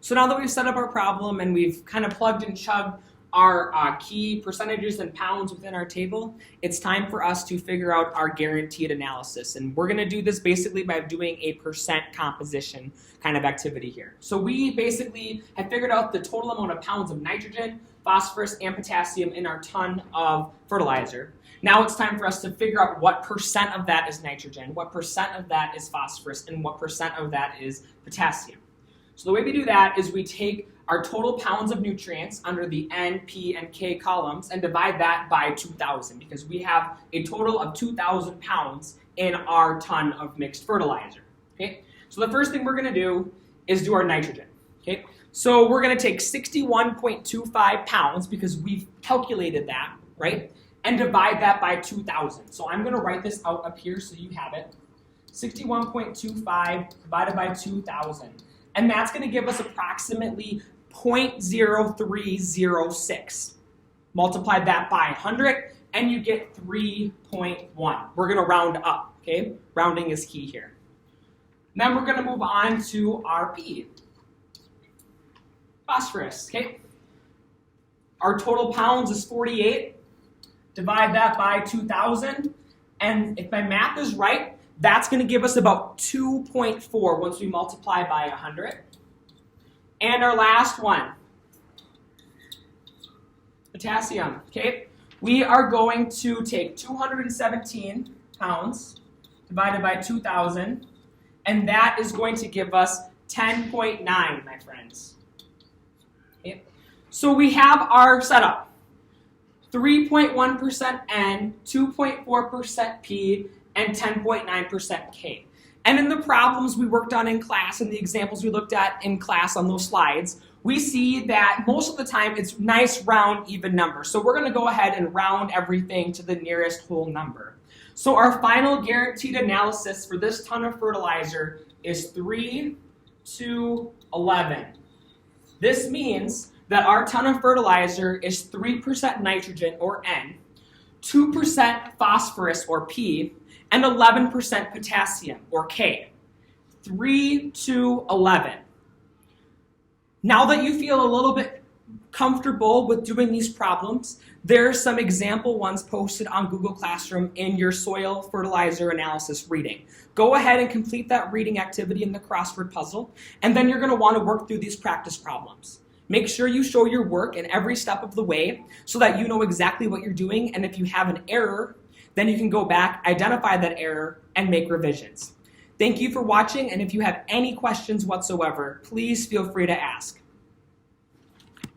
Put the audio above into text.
So now that we've set up our problem and we've kind of plugged and chugged our key percentages and pounds within our table, it's time for us to figure out our guaranteed analysis. And we're going to do this basically by doing a percent composition kind of activity here. So we basically have figured out the total amount of pounds of nitrogen, phosphorus, and potassium in our ton of fertilizer. Now it's time for us to figure out what percent of that is nitrogen, what percent of that is phosphorus, and what percent of that is potassium. So the way we do that is we take our total pounds of nutrients under the N, P, and K columns and divide that by 2,000 because we have a total of 2,000 pounds in our ton of mixed fertilizer. Okay? So the first thing we're going to do is do our nitrogen. Okay? So we're going to take 61.25 pounds because we've calculated that, right? And divide that by 2,000. So I'm going to write this out up here so you have it. 61.25 divided by 2,000. And that's going to give us approximately 0.0306. Multiply that by 100, and you get 3.1. We're going to round up, okay? Rounding is key here. Then we're going to move on to our P. Phosphorus, okay? Our total pounds is 48. Divide that by 2,000, and if my math is right, that's going to give us about 2.4 once we multiply by 100. And our last one, potassium, okay? We are going to take 217 pounds divided by 2,000, and that is going to give us 10.9, my friends. Okay? So we have our setup. 3.1% N, 2.4% P, and 10.9% K. And in the problems we worked on in class and the examples we looked at in class on those slides, we see that most of the time it's nice, round, even numbers. So we're going to go ahead and round everything to the nearest whole number. So our final guaranteed analysis for this ton of fertilizer is 3 to 11. This means that our ton of fertilizer is 3% nitrogen, or N, 2% phosphorus, or P, and 11% potassium, or K. 3 to 11. Now that you feel a little bit comfortable with doing these problems, there are some example ones posted on Google Classroom in your soil fertilizer analysis reading. Go ahead and complete that reading activity in the crossword puzzle, and then you're going to want to work through these practice problems. Make sure you show your work in every step of the way so that you know exactly what you're doing, and if you have an error, then you can go back, identify that error, and make revisions. Thank you for watching, and if you have any questions whatsoever, please feel free to ask.